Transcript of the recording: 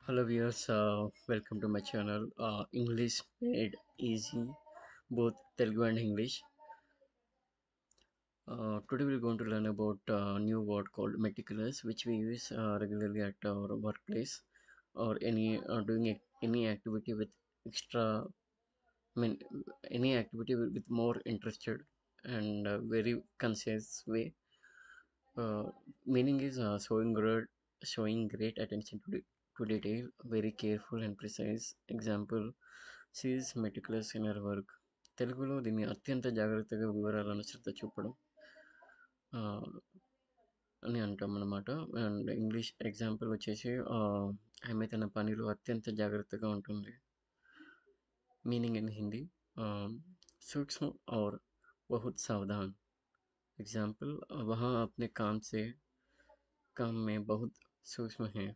Hello viewers, welcome to my channel. English made easy, both Telugu and English. Today we're going to learn about a new word called meticulous, which we use regularly at our workplace or any activity with extra. I mean, any activity with more interested and very concise way. Uh, Meaning is showing great attention to detail, very careful and precise. Example: she is meticulous in her work. తెలుగులో దీన్ని అత్యంత జాగ్రత్తగా వివరాలను శ్రద్ధ చూపడం ఆ, అని అంటాం అన్నమాట. అండ్ ఇంగ్లీష్ ఎగ్జాంపుల్ వచ్చేసి ఆమె తన పనిలో అత్యంత జాగ్రత్తగా ఉంటుంది. మీనింగ్ ఇన్ హిందీ सूक्ष्म और बहुत सावधान. एग्जाम्पल: वह अपने काम में बहुत सूक्ष्म है.